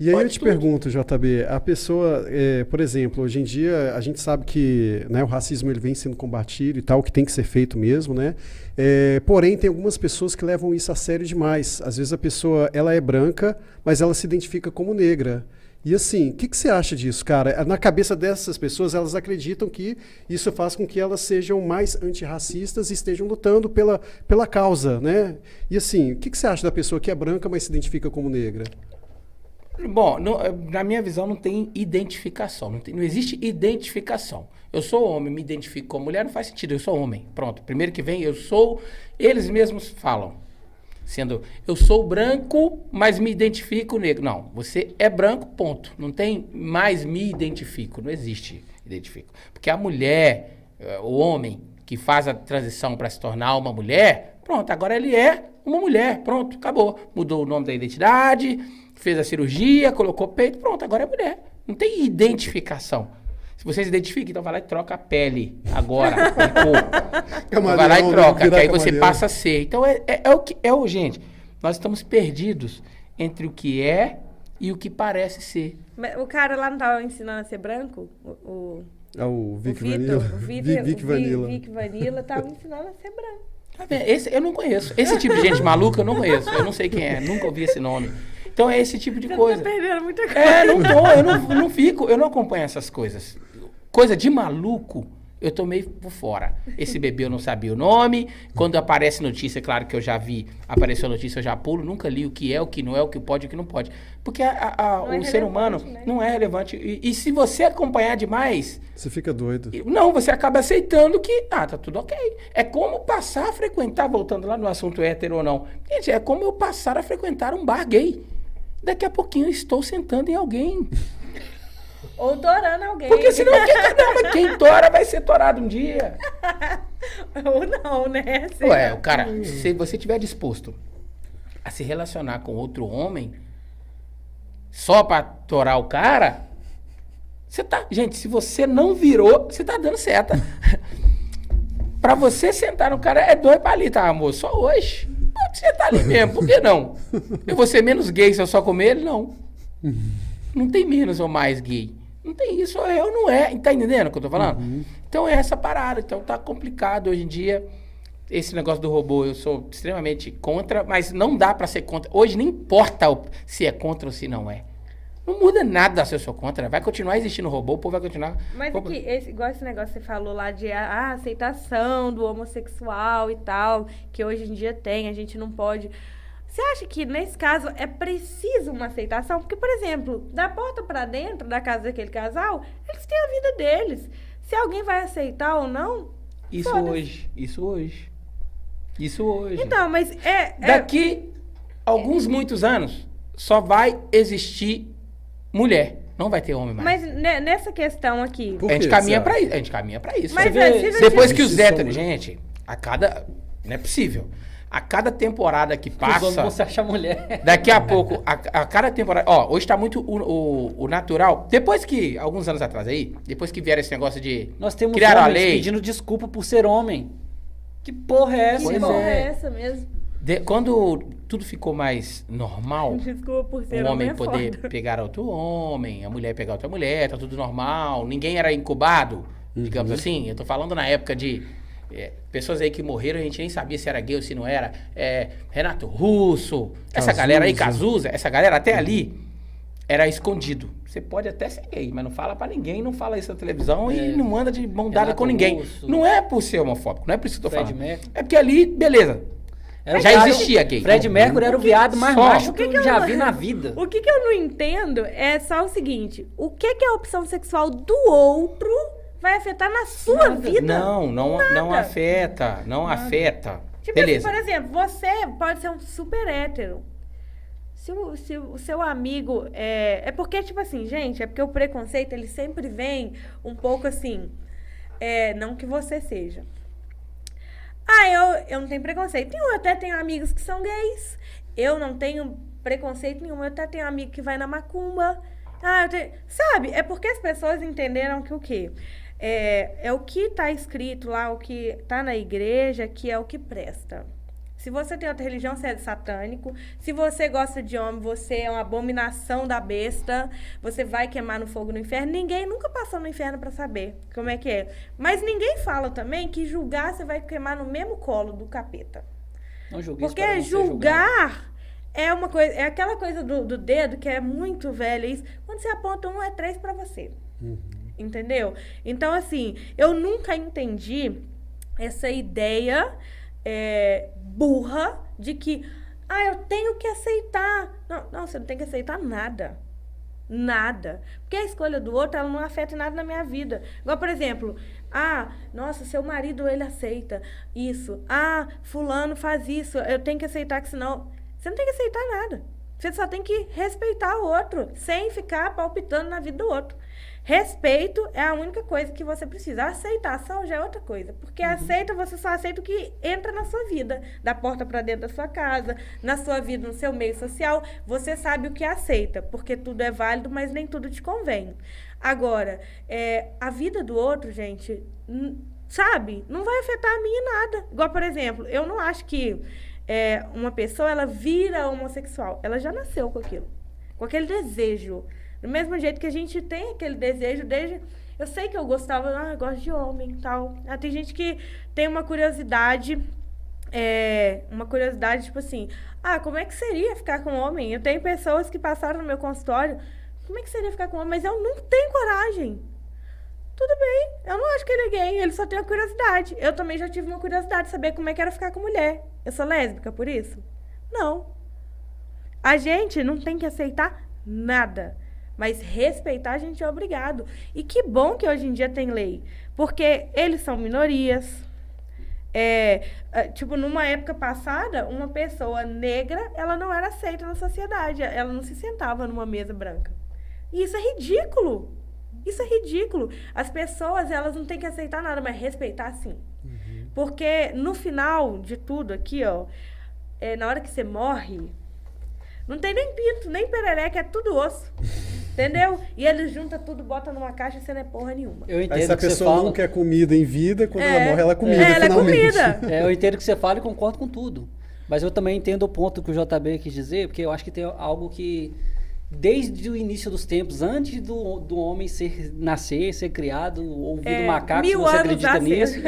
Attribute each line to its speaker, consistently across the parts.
Speaker 1: E aí
Speaker 2: Pode
Speaker 1: eu te
Speaker 2: tudo.
Speaker 1: pergunto, JB, a pessoa, por exemplo, hoje em dia a gente sabe que, né, o racismo ele vem sendo combatido e tal, que tem que ser feito mesmo, né? Porém, tem algumas pessoas que levam isso a sério demais. Às vezes a pessoa, ela é branca, mas ela se identifica como negra. E assim, o que você acha disso, cara? Na cabeça dessas pessoas, elas acreditam que isso faz com que elas sejam mais antirracistas e estejam lutando pela causa, né? E assim, o que você acha da pessoa que é branca, mas se identifica como negra?
Speaker 2: Bom, na minha visão não tem identificação, não existe identificação. Eu sou homem, me identifico como mulher, não faz sentido, eu sou homem. Pronto, primeiro que vem, eu sou, eles mesmos falam, sendo, eu sou branco, mas me identifico negro. Não, você é branco, ponto. Não tem mais me identifico, não existe identifico. Porque a mulher, o homem que faz a transição para se tornar uma mulher, pronto, agora ele é uma mulher, pronto, acabou. Mudou o nome da identidade, fez a cirurgia, colocou peito, pronto, agora é mulher. Não tem identificação. Se você se identifica, então vai lá e troca a pele agora. Então vai lá e troca, que aí você passa a ser. Então gente, nós estamos perdidos entre o que é e o que parece ser.
Speaker 3: Mas o cara lá não estava ensinando a ser branco?
Speaker 1: O Vic
Speaker 3: Vanilla. Vic Vanilla estava ensinando a ser branco.
Speaker 2: Esse eu não conheço. Esse tipo de gente maluca eu não conheço. Eu não sei quem é, nunca ouvi esse nome. Então é esse tipo de coisa.
Speaker 3: Você tá perdendo muita coisa.
Speaker 2: Eu não acompanho essas coisas. Coisa de maluco, eu tô meio por fora. Esse bebê eu não sabia o nome. Quando aparece notícia, claro que eu já vi, apareceu notícia, eu já pulo, nunca li o que é, o que não é, o que pode e o que não pode. Porque o ser humano, né, não é relevante. E se você acompanhar demais...
Speaker 1: Você fica doido.
Speaker 2: Não, você acaba aceitando que, tá tudo ok. É como passar a frequentar, voltando lá no assunto hétero ou não. Gente, é como eu passar a frequentar um bar gay. Daqui a pouquinho eu estou sentando em alguém.
Speaker 3: Ou torando alguém.
Speaker 2: Porque senão quem tora vai ser torado um dia.
Speaker 3: Ou não, né?
Speaker 2: Ué, o cara, se você estiver disposto a se relacionar com outro homem só pra torar o cara, você tá... Gente, se você não virou, você tá dando seta. Pra você sentar no cara é 2 palitos, amor, só hoje. Você tá ali mesmo, por que não? Eu vou ser menos gay se eu só comer ele? Não. Não tem menos ou mais gay. Não tem isso, eu não é. Tá entendendo o que eu tô falando?
Speaker 1: Uhum.
Speaker 2: Então é essa parada. Então tá complicado hoje em dia. Esse negócio do robô eu sou extremamente contra, mas não dá pra ser contra. Hoje não importa se é contra ou se não é. Não muda nada se eu sou contra. Vai continuar existindo robô, o povo vai continuar...
Speaker 3: Mas aqui, igual esse negócio que você falou lá de aceitação do homossexual e tal, que hoje em dia tem, a gente não pode... Você acha que, nesse caso, é preciso uma aceitação? Porque, por exemplo, da porta pra dentro da casa daquele casal, eles têm a vida deles. Se alguém vai aceitar ou não...
Speaker 2: Isso hoje.
Speaker 3: Então, mas
Speaker 2: Daqui alguns muitos anos, só vai existir mulher. Não vai ter homem mais.
Speaker 3: Mas nessa questão aqui...
Speaker 2: A gente caminha pra isso.
Speaker 3: Mas
Speaker 2: depois que os héteros... Gente, não é possível. A cada temporada que passa...
Speaker 4: Os homens vão se achar mulher.
Speaker 2: Daqui a pouco, a cada temporada... Ó, hoje tá muito o natural. Depois que, alguns anos atrás aí, depois que vieram esse negócio de
Speaker 4: Nós temos
Speaker 2: criar a
Speaker 4: homens
Speaker 2: lei...
Speaker 4: pedindo desculpa por ser homem. Que porra é essa?
Speaker 3: Que porra é essa mesmo?
Speaker 2: Quando tudo ficou mais normal...
Speaker 3: Desculpa por ser
Speaker 2: o homem
Speaker 3: é
Speaker 2: poder
Speaker 3: foda.
Speaker 2: pegar outro homem, a mulher pegar outra mulher, tá tudo normal. Ninguém era incubado, digamos assim. Eu tô falando na época de... pessoas aí que morreram, a gente nem sabia se era gay ou se não era. Renato Russo, essa galera aí, Cazuza, essa galera até ali era escondido. Você pode até ser gay, mas não fala pra ninguém, não fala isso na televisão e não anda de mão dada com ninguém.
Speaker 4: Russo.
Speaker 2: Não é por ser homofóbico, não é por isso que eu tô
Speaker 4: Fred
Speaker 2: falando.
Speaker 4: Mercury.
Speaker 2: É porque ali, beleza. Já existia gay.
Speaker 4: Fred Mercury era o viado mais
Speaker 2: Só.
Speaker 4: macho que eu já vi na vida.
Speaker 3: O que eu não entendo é só o seguinte: o que a opção sexual do outro vai afetar na sua vida?
Speaker 2: Não afeta. Não afeta.
Speaker 3: Tipo
Speaker 2: Beleza.
Speaker 3: assim, por exemplo, você pode ser um super hétero. Se o seu amigo... É porque, tipo assim, gente, é porque o preconceito, ele sempre vem um pouco assim... não que você seja. Eu não tenho preconceito. Eu até tenho amigos que são gays. Eu não tenho preconceito nenhum. Eu até tenho amigo que vai na macumba. Sabe? É porque as pessoas entenderam que o quê? É o que está escrito lá, o que está na igreja, que é o que presta. Se você tem outra religião, você é satânico. Se você gosta de homem, você é uma abominação da besta. Você vai queimar no fogo no inferno. Ninguém nunca passou no inferno para saber como é que é. Mas ninguém fala também que julgar você vai queimar no mesmo colo do capeta.
Speaker 4: Não julgue isso para
Speaker 3: Porque
Speaker 4: não ser julgado.
Speaker 3: julgar é uma coisa, é aquela coisa do dedo que é muito velha. Isso, quando você aponta um, é 3 para você. Entendeu? Então, assim, eu nunca entendi essa ideia burra de que, eu tenho que aceitar. Não, você não tem que aceitar nada. Nada. Porque a escolha do outro, ela não afeta nada na minha vida. Igual, por exemplo, nossa, seu marido, ele aceita isso. Fulano faz isso. Eu tenho que aceitar, que senão... Você não tem que aceitar nada. Você só tem que respeitar o outro, sem ficar palpitando na vida do outro. Respeito é a única coisa que você precisa. Aceitação já é outra coisa. Porque você só aceita o que entra na sua vida. Da porta para dentro da sua casa, na sua vida, no seu meio social. Você sabe o que aceita. Porque tudo é válido, mas nem tudo te convém. Agora, a vida do outro, gente, sabe? Não vai afetar a minha em nada. Igual, por exemplo, eu não acho que uma pessoa, ela vira homossexual. Ela já nasceu com aquilo. Com aquele desejo. Do mesmo jeito que a gente tem aquele desejo desde... Eu sei que eu gostava, eu gosto de homem e tal. Tem gente que tem uma curiosidade, tipo assim, como é que seria ficar com homem? Eu tenho pessoas que passaram no meu consultório, como é que seria ficar com homem? Mas eu não tenho coragem. Tudo bem, eu não acho que ele é gay, ele só tem uma curiosidade. Eu também já tive uma curiosidade de saber como é que era ficar com mulher. Eu sou lésbica por isso? Não. A gente não tem que aceitar nada. Mas respeitar a gente é obrigado. E que bom que hoje em dia tem lei. Porque eles são minorias. Tipo, numa época passada, uma pessoa negra, ela não era aceita na sociedade. Ela não se sentava numa mesa branca. E isso é ridículo. Isso é ridículo. As pessoas, elas não têm que aceitar nada, mas respeitar sim. Porque no final de tudo aqui, na hora que você morre, não tem nem pinto, nem perereca, é tudo osso. Entendeu? E eles juntam tudo, botam numa caixa e você não é porra nenhuma.
Speaker 4: Eu entendo
Speaker 1: aí se a
Speaker 4: que você
Speaker 1: pessoa
Speaker 4: fala...
Speaker 1: não quer comida em vida, quando ela morre, ela é comida,
Speaker 3: ela
Speaker 1: finalmente.
Speaker 3: é comida.
Speaker 4: Eu entendo que você fala e concordo com tudo. Mas eu também entendo o ponto que o JB quis dizer, porque eu acho que tem algo que, desde o início dos tempos, antes do homem nascer, ser criado, ouvir do macaco, se você acredita nisso,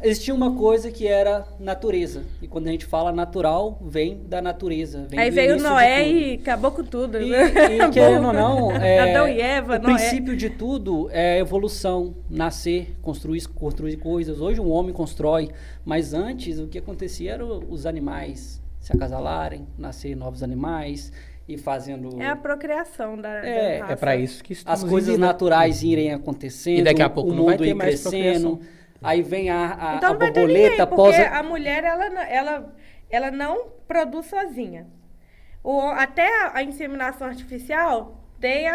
Speaker 4: existia uma coisa que era natureza. E quando a gente fala natural, vem da natureza. Vem
Speaker 3: aí
Speaker 4: do
Speaker 3: veio
Speaker 4: início
Speaker 3: Noé
Speaker 4: de tudo.
Speaker 3: e acabou com tudo.
Speaker 4: E querendo ou não,
Speaker 3: Adão e Eva,
Speaker 4: o
Speaker 3: Noé.
Speaker 4: princípio de tudo é evolução, nascer, construir coisas. Hoje um homem constrói, mas antes o que acontecia era os animais se acasalarem, nascer novos animais e fazendo...
Speaker 3: É a procriação da raça.
Speaker 2: É para isso que
Speaker 4: as coisas naturais irem acontecendo,
Speaker 2: e daqui a pouco
Speaker 4: o
Speaker 2: não vai
Speaker 4: mundo
Speaker 2: ter
Speaker 4: ir
Speaker 2: mais
Speaker 4: crescendo, aí vem a
Speaker 3: Então não vai ter
Speaker 4: borboleta
Speaker 3: ninguém, porque a mulher, ela não produz sozinha. Até a inseminação artificial tem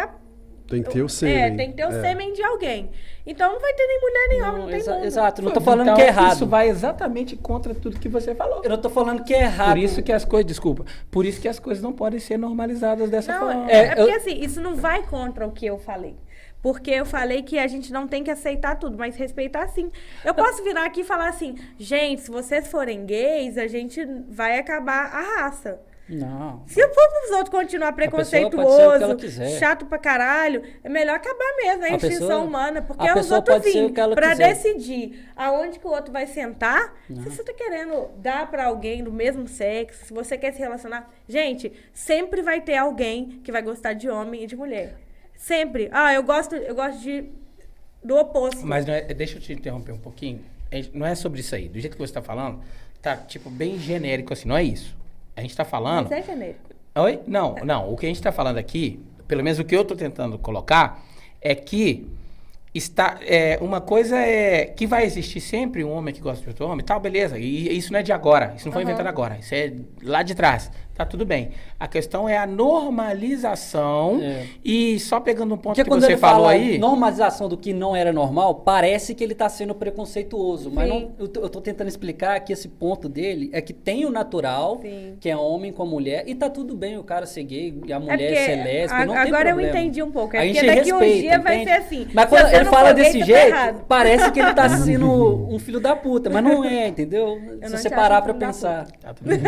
Speaker 1: Tem que ter o sêmen.
Speaker 3: tem que ter o sêmen de alguém. Então não vai ter nem mulher nem homem, não tem mundo.
Speaker 4: Exato, não tô falando
Speaker 2: então,
Speaker 4: que é errado.
Speaker 2: Isso vai exatamente contra tudo que você falou.
Speaker 4: Eu não tô falando que é errado.
Speaker 2: Por isso que as coisas, por isso que as coisas não podem ser normalizadas dessa
Speaker 3: Não,
Speaker 2: forma.
Speaker 3: porque assim, isso não vai contra o que eu falei. Porque eu falei que a gente não tem que aceitar tudo, mas respeitar sim. Eu posso virar aqui e falar assim, gente, se vocês forem gays, a gente vai acabar a raça.
Speaker 4: Não.
Speaker 3: Se eu for pros outros continuar preconceituoso, chato pra caralho, é melhor acabar mesmo, a extinção humana, porque os outros vêm pra decidir aonde que o outro vai sentar. Não. Se você tá querendo dar pra alguém do mesmo sexo, se você quer se relacionar, gente, sempre vai ter alguém que vai gostar de homem e de mulher. Sempre. Eu gosto do oposto.
Speaker 2: Mas não é, deixa eu te interromper um pouquinho. Não é sobre isso aí. Do jeito que você tá falando, tá tipo bem genérico assim, não é isso. A gente tá falando...
Speaker 3: Mas é genérico.
Speaker 2: Oi? Não. O que a gente tá falando aqui, pelo menos o que eu tô tentando colocar, é que uma coisa é que vai existir sempre um homem que gosta de outro homem, tal, beleza. E isso não é de agora. Isso não foi inventado agora. Isso é lá de trás. tá tudo bem. A questão é a normalização e só pegando um ponto
Speaker 4: Porque
Speaker 2: que
Speaker 4: quando
Speaker 2: você
Speaker 4: ele
Speaker 2: falou
Speaker 4: fala
Speaker 2: aí...
Speaker 4: normalização do que não era normal, parece que ele está sendo preconceituoso. Mas
Speaker 3: Sim.
Speaker 4: eu tô tentando explicar que esse ponto dele é que tem o natural,
Speaker 3: Sim.
Speaker 4: que é homem com a mulher, e tá tudo bem o cara ser gay e a mulher
Speaker 3: porque
Speaker 4: ser lésbica, não tem
Speaker 3: agora
Speaker 4: problema.
Speaker 3: eu entendi um pouco. É
Speaker 4: A
Speaker 3: porque
Speaker 4: gente
Speaker 3: daqui uns
Speaker 4: respeita,
Speaker 3: dias vai
Speaker 4: entende?
Speaker 3: ser assim.
Speaker 4: Mas
Speaker 3: Se
Speaker 4: quando
Speaker 3: você
Speaker 4: ele
Speaker 3: não
Speaker 4: fala
Speaker 3: for gay,
Speaker 4: desse
Speaker 3: você tá
Speaker 4: jeito,
Speaker 3: errado.
Speaker 4: parece que ele tá sendo um filho da puta, mas não é, entendeu?
Speaker 3: Eu
Speaker 4: Se
Speaker 3: não
Speaker 4: você
Speaker 3: te
Speaker 4: parar
Speaker 3: acho
Speaker 4: pra
Speaker 3: filho da
Speaker 4: pensar.
Speaker 2: Tá tudo bem.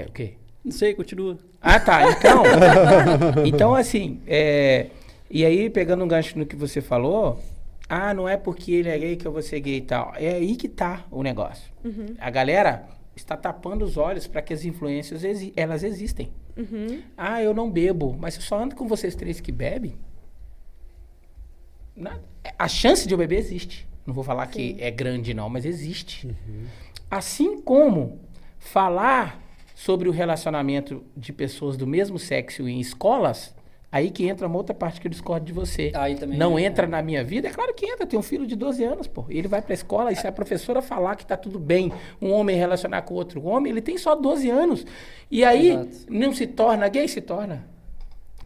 Speaker 2: O quê?
Speaker 4: Não sei, continua.
Speaker 2: Ah, tá. Então assim, e aí, pegando um gancho no que você falou, não é porque ele é gay que eu vou ser gay e tal. É aí que tá o negócio. A galera está tapando os olhos para que as influências, elas existem. Eu não bebo, mas eu só ando com vocês três que bebem. A chance de eu beber existe. Não vou falar que é grande não, mas existe. Assim como falar sobre o relacionamento de pessoas do mesmo sexo em escolas, aí que entra uma outra parte que eu discordo de você.
Speaker 4: Aí também
Speaker 2: não entra na minha vida? É claro que entra. Eu tenho um filho de 12 anos, pô. Ele vai pra escola e se a professora falar que tá tudo bem um homem relacionar com outro homem, ele tem só 12 anos. E aí, não se torna gay? Se torna.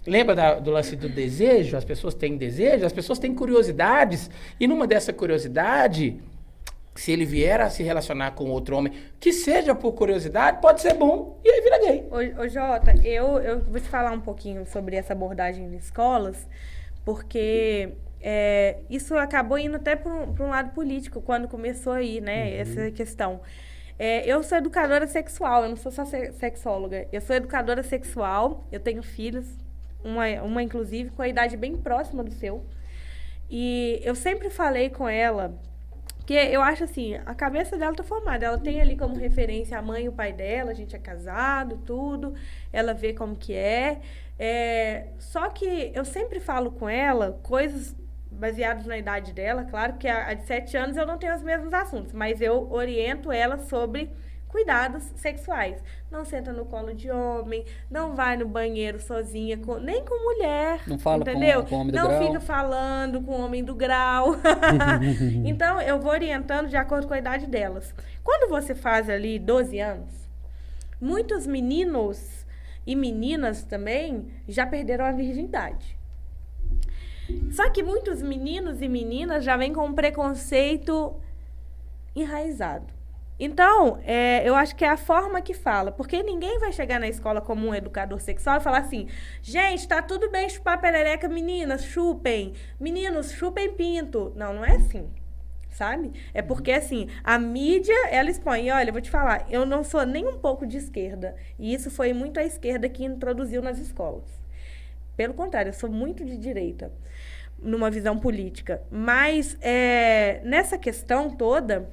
Speaker 2: Lembra do lance do desejo? As pessoas têm desejo, as pessoas têm curiosidades. E numa dessa curiosidade, se ele vier a se relacionar com outro homem, que seja por curiosidade, pode ser bom e aí vira gay.
Speaker 3: Ô Jota, eu vou te falar um pouquinho sobre essa abordagem em escolas, porque isso acabou indo até para um lado político, quando começou aí, né, essa questão. Eu sou educadora sexual, eu não sou só sexóloga. Eu sou educadora sexual, eu tenho filhos, uma inclusive com a idade bem próxima do seu. E eu sempre falei com ela, porque eu acho assim, a cabeça dela tá formada. Ela tem ali como referência a mãe e o pai dela, a gente é casado, tudo. Ela vê como que é. Só que eu sempre falo com ela coisas baseadas na idade dela. Claro que a de 7 anos eu não tenho os mesmos assuntos, mas eu oriento ela sobre cuidados sexuais. Não senta no colo de homem, não vai no banheiro sozinha, nem com mulher.
Speaker 4: Não fala
Speaker 3: entendeu?
Speaker 4: com o homem do
Speaker 3: não
Speaker 4: grau.
Speaker 3: fica falando com o homem do grau. Então, eu vou orientando de acordo com a idade delas. Quando você faz ali 12 anos, muitos meninos e meninas também já perderam a virgindade. Só que muitos meninos e meninas já vêm com um preconceito enraizado. Então, eu acho que é a forma que fala, porque ninguém vai chegar na escola como um educador sexual e falar assim, gente, tá tudo bem chupar perereca, meninas, chupem, meninos, chupem pinto. Não, não é assim, sabe? É porque, assim, a mídia, ela expõe, e olha, eu vou te falar, eu não sou nem um pouco de esquerda, e isso foi muito a esquerda que introduziu nas escolas. Pelo contrário, eu sou muito de direita, numa visão política. Mas, nessa questão toda...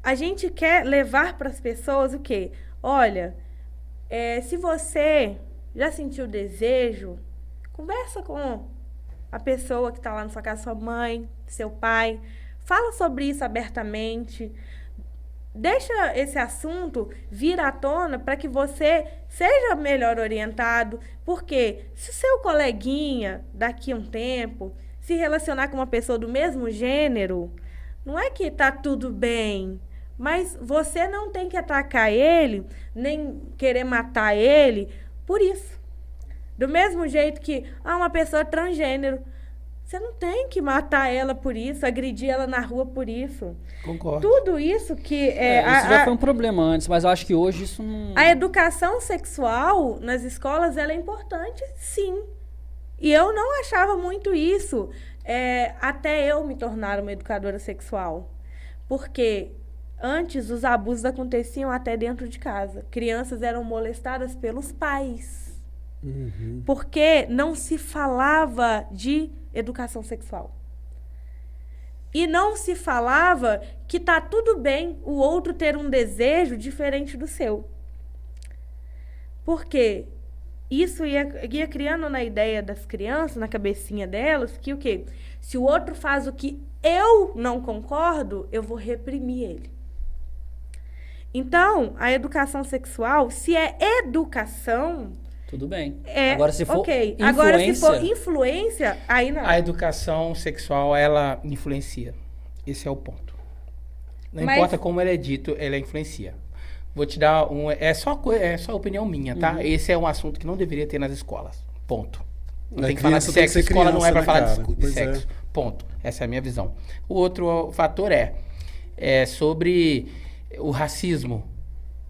Speaker 3: a gente quer levar para as pessoas o quê? Olha, se você já sentiu desejo, conversa com a pessoa que está lá na sua casa, sua mãe, seu pai, fala sobre isso abertamente, deixa esse assunto vir à tona para que você seja melhor orientado, porque se o seu coleguinha, daqui a um tempo, se relacionar com uma pessoa do mesmo gênero... Não é que tá tudo bem, mas você não tem que atacar ele, nem querer matar ele por isso. Do mesmo jeito que uma pessoa transgênero, você não tem que matar ela por isso, agredir ela na rua por isso.
Speaker 2: Concordo.
Speaker 3: Tudo isso que...
Speaker 4: isso já foi um problema antes, mas eu acho que hoje isso não...
Speaker 3: A educação sexual nas escolas, ela é importante, sim. E eu não achava muito isso... até eu me tornar uma educadora sexual. Porque antes os abusos aconteciam até dentro de casa. Crianças eram molestadas pelos pais. Porque não se falava de educação sexual. E não se falava que tá tudo bem o outro ter um desejo diferente do seu. Por quê? Isso ia criando na ideia das crianças, na cabecinha delas, que o quê? Se o outro faz o que eu não concordo, eu vou reprimir ele. Então, a educação sexual, se é educação...
Speaker 4: Tudo bem. Agora, se for influência...
Speaker 3: Agora, se for influência, aí não.
Speaker 2: A educação sexual, ela influencia. Esse é o ponto. Não
Speaker 3: Mas-
Speaker 2: importa como ele é dito, ele influencia. Vou te dar um... É só opinião minha, tá? Esse é um assunto que não deveria ter nas escolas. Ponto. Não
Speaker 1: A
Speaker 2: tem que falar de
Speaker 1: criança tem que
Speaker 2: sexo.
Speaker 1: ser
Speaker 2: Escola não é pra
Speaker 1: criança,
Speaker 2: falar
Speaker 1: né, cara?
Speaker 2: de
Speaker 1: Pois é.
Speaker 2: sexo. Ponto. Essa é a minha visão. O outro fator é sobre o racismo,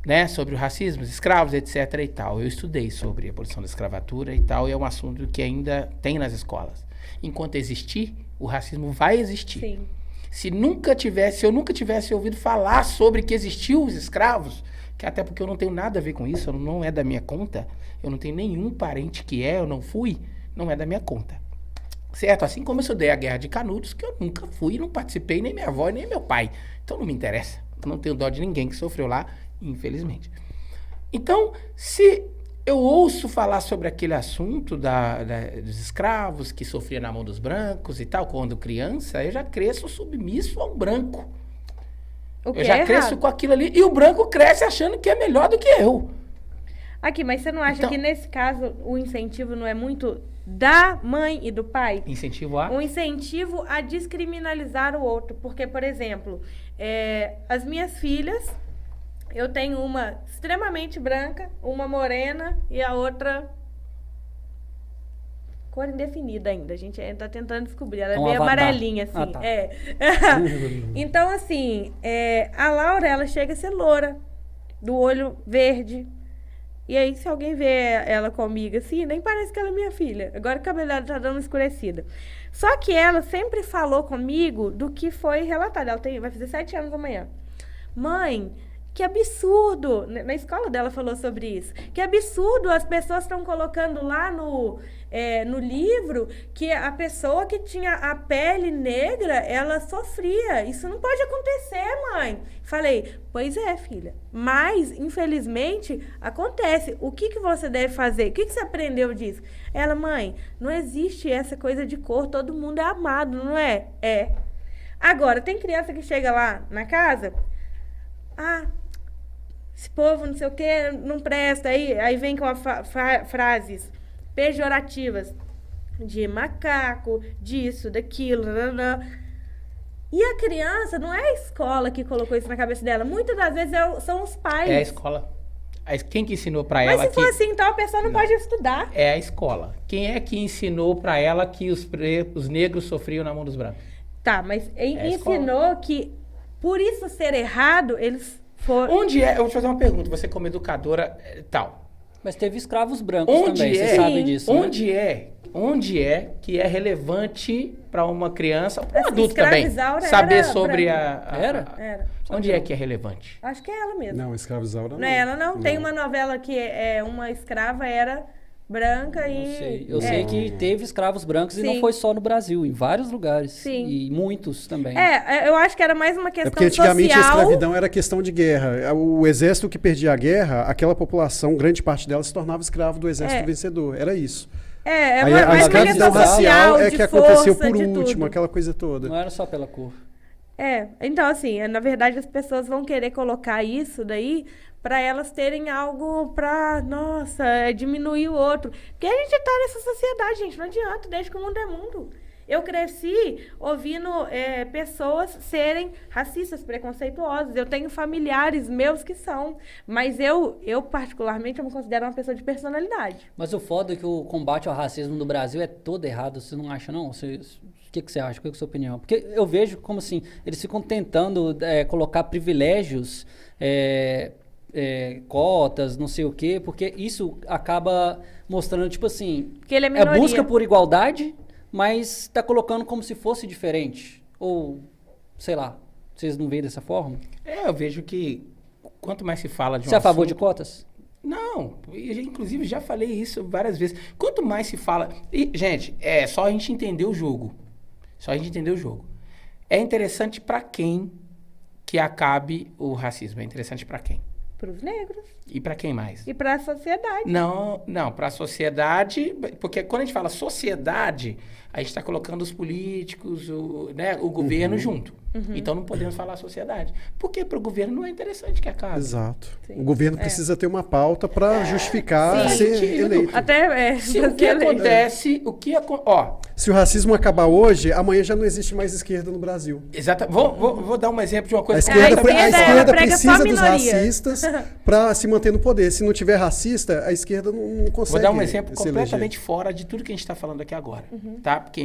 Speaker 2: né? Sobre o racismo, os escravos, etc. e tal. Eu estudei sobre a abolição da escravatura e tal, e é um assunto que ainda tem nas escolas. Enquanto existir, o racismo vai existir.
Speaker 3: Sim.
Speaker 2: Se eu nunca tivesse ouvido falar sobre que existiam os escravos, que até porque eu não tenho nada a ver com isso, não é da minha conta, eu não tenho nenhum parente que eu não fui, não é da minha conta. Certo? Assim como eu estudei a Guerra de Canudos, que eu nunca fui, não participei, nem minha avó, nem meu pai. Então não me interessa. Eu não tenho dó de ninguém que sofreu lá, infelizmente. Então, se eu ouço falar sobre aquele assunto dos escravos que sofriam na mão dos brancos e tal, quando criança, eu já cresço submisso a um branco.
Speaker 3: O que
Speaker 2: Eu já
Speaker 3: é
Speaker 2: cresço
Speaker 3: errado.
Speaker 2: com aquilo ali e o branco cresce achando que é melhor do que eu.
Speaker 3: Aqui, mas você não acha
Speaker 2: Então-
Speaker 3: que nesse caso o incentivo não é muito da mãe e do pai?
Speaker 2: Incentivo a...
Speaker 3: Um incentivo a descriminalizar o outro. Porque, por exemplo, as minhas filhas, eu tenho uma extremamente branca, uma morena e a outra cor indefinida ainda. A gente ainda tá tentando descobrir. Ela é
Speaker 4: Um
Speaker 3: meio
Speaker 4: avatar.
Speaker 3: amarelinha, assim.
Speaker 4: Ah, tá.
Speaker 3: Então, assim, a Laura, ela chega a ser loura, do olho verde. E aí, se alguém vê ela comigo assim, nem parece que ela é minha filha. Agora o cabelo dela tá dando uma escurecida. Só que ela sempre falou comigo do que foi relatado. Ela vai fazer 7 anos amanhã. Mãe, que absurdo! Na escola dela falou sobre isso. Que absurdo, as pessoas estão colocando lá no livro que a pessoa que tinha a pele negra, ela sofria. Isso não pode acontecer, mãe. Falei, pois é, filha. Mas, infelizmente, acontece. O que você deve fazer? O que você aprendeu disso? Ela, mãe, não existe essa coisa de cor. Todo mundo é amado, não é? É. Agora, tem criança que chega lá na casa... Ah, esse povo não sei o que, não presta. Aí vem com frases pejorativas de macaco, disso, daquilo. Nanana. E a criança, não é a escola que colocou isso na cabeça dela. Muitas das vezes são os pais.
Speaker 2: É a escola. Quem que ensinou pra
Speaker 3: Mas
Speaker 2: ela
Speaker 3: se
Speaker 2: que...
Speaker 3: for assim, então a pessoa não pode estudar.
Speaker 2: É a escola. Quem é que ensinou pra ela que os negros sofriam na mão dos brancos?
Speaker 3: Tá, mas
Speaker 2: a escola.
Speaker 3: ensinou que, por isso ser errado, eles foram...
Speaker 2: Onde é... Eu vou te fazer uma pergunta. Você como educadora tal.
Speaker 4: Mas teve escravos brancos
Speaker 2: Onde
Speaker 4: também,
Speaker 2: é?
Speaker 4: você sabe disso, né?
Speaker 2: Onde é que é relevante para uma criança, para um adulto também,
Speaker 3: Escravizaura
Speaker 2: saber
Speaker 3: era
Speaker 2: sobre
Speaker 3: branca.
Speaker 4: Era?
Speaker 2: Onde é que é relevante?
Speaker 3: Acho que é ela mesmo.
Speaker 1: Não, escravizaura não.
Speaker 3: Não é ela, não. Tem uma novela que uma escrava era branca e...
Speaker 4: Eu sei que teve escravos brancos e não
Speaker 3: Sim.
Speaker 4: foi só no Brasil, em vários lugares.
Speaker 3: Sim.
Speaker 4: E muitos também.
Speaker 3: eu acho que era mais uma
Speaker 1: É
Speaker 3: questão
Speaker 1: porque antigamente a
Speaker 3: social.
Speaker 1: escravidão era questão de guerra. O exército que perdia a guerra, aquela população, grande parte dela, se tornava escravo do exército vencedor. Era isso.
Speaker 3: É
Speaker 1: Aí,
Speaker 3: mais
Speaker 1: a
Speaker 3: uma
Speaker 1: escravidão
Speaker 3: questão
Speaker 1: racial
Speaker 3: social,
Speaker 1: é
Speaker 3: de
Speaker 1: que aconteceu
Speaker 3: força,
Speaker 1: por
Speaker 3: de
Speaker 1: último,
Speaker 3: tudo.
Speaker 1: aquela coisa toda.
Speaker 4: Não era só pela cor.
Speaker 3: Então assim, na verdade as pessoas vão querer colocar isso daí para elas terem algo para, nossa, diminuir o outro. Porque a gente tá nessa sociedade, gente, não adianta, desde que o mundo é mundo. Eu cresci ouvindo pessoas serem racistas, preconceituosas. Eu tenho familiares meus que são. Mas eu particularmente, eu me considero uma pessoa de personalidade.
Speaker 4: Mas o foda é que o combate ao racismo no Brasil é todo errado, você não acha, não? O que você acha? Qual é a sua opinião? Porque eu vejo como assim, eles ficam tentando colocar privilégios, cotas, não sei o quê, porque isso acaba mostrando, tipo assim,
Speaker 3: Que ele é minoria.
Speaker 4: busca por igualdade, mas está colocando como se fosse diferente. Ou, sei lá, vocês não veem dessa forma?
Speaker 2: Eu vejo que quanto mais se fala de um
Speaker 4: Você é a favor de
Speaker 2: assunto-
Speaker 4: cotas?
Speaker 2: Não, inclusive já falei isso várias vezes. Quanto mais se fala... E, gente, é só a gente entender o jogo. Só a gente entender o jogo. É interessante pra quem que acabe o racismo? É interessante pra quem?
Speaker 3: Para os negros
Speaker 2: E pra quem mais?
Speaker 3: e para a sociedade.
Speaker 2: Não, para a sociedade, porque quando a gente fala sociedade, a gente está colocando os políticos, o governo junto. Então não podemos falar sociedade. Porque para o governo não é interessante que acabe.
Speaker 1: Exato.
Speaker 3: Sim.
Speaker 1: O governo precisa ter uma pauta para justificar
Speaker 3: Sim.
Speaker 1: ser
Speaker 2: Sentido.
Speaker 1: eleito.
Speaker 3: Até
Speaker 2: Se o que acontece,
Speaker 1: Se o racismo acabar hoje, amanhã já não existe mais esquerda no Brasil.
Speaker 2: Exato. Vou dar um exemplo de uma
Speaker 1: A
Speaker 2: coisa
Speaker 1: esquerda,
Speaker 3: esquerda
Speaker 1: a esquerda
Speaker 3: prega só
Speaker 1: precisa dos
Speaker 3: minoria.
Speaker 1: racistas para se manter no poder. Se não tiver racista, a esquerda não consegue.
Speaker 2: Vou dar um exemplo
Speaker 1: se
Speaker 2: completamente
Speaker 1: eleger.
Speaker 2: fora de tudo que a gente está falando aqui agora, tá? Porque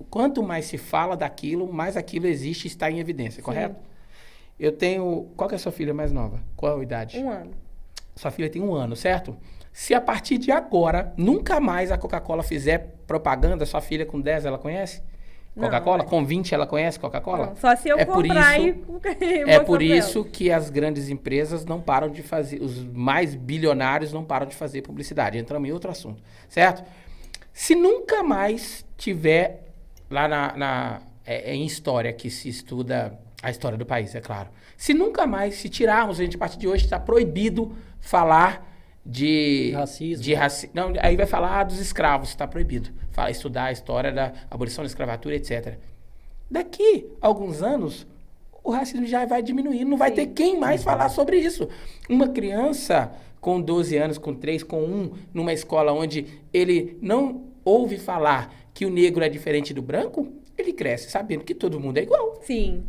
Speaker 2: quanto mais se fala daquilo, mais aquilo existe e está em evidência, correto? Eu tenho... Qual que é a sua filha mais nova? Qual a idade?
Speaker 3: 1 ano.
Speaker 2: Sua filha tem 1 ano, certo? Se a partir de agora, nunca mais a Coca-Cola fizer propaganda, sua filha com 10, ela conhece?
Speaker 3: Não,
Speaker 2: Coca-Cola?
Speaker 3: é.
Speaker 2: Com 20, ela conhece Coca-Cola?
Speaker 3: Não, só se eu
Speaker 2: É por
Speaker 3: comprar
Speaker 2: isso-
Speaker 3: e
Speaker 2: É
Speaker 3: mostrar
Speaker 2: por
Speaker 3: pra ela.
Speaker 2: isso que as grandes empresas não param de fazer, os mais bilionários não param de fazer publicidade. Entramos em outro assunto, certo? Se nunca mais tiver lá em história, que se estuda a história do país, é claro. Se nunca mais, se tirarmos, a gente a partir de hoje está proibido falar de
Speaker 4: Racismo.
Speaker 2: Não, aí vai falar dos escravos, está proibido. Estudar a história da abolição da escravatura, etc. Daqui a alguns anos, o racismo já vai diminuir, não vai ter quem mais falar sobre isso. Uma criança com 12 anos, com 3, com 1, numa escola onde ele não ouve falar que o negro é diferente do branco, ele cresce sabendo que todo mundo é igual.
Speaker 3: Sim.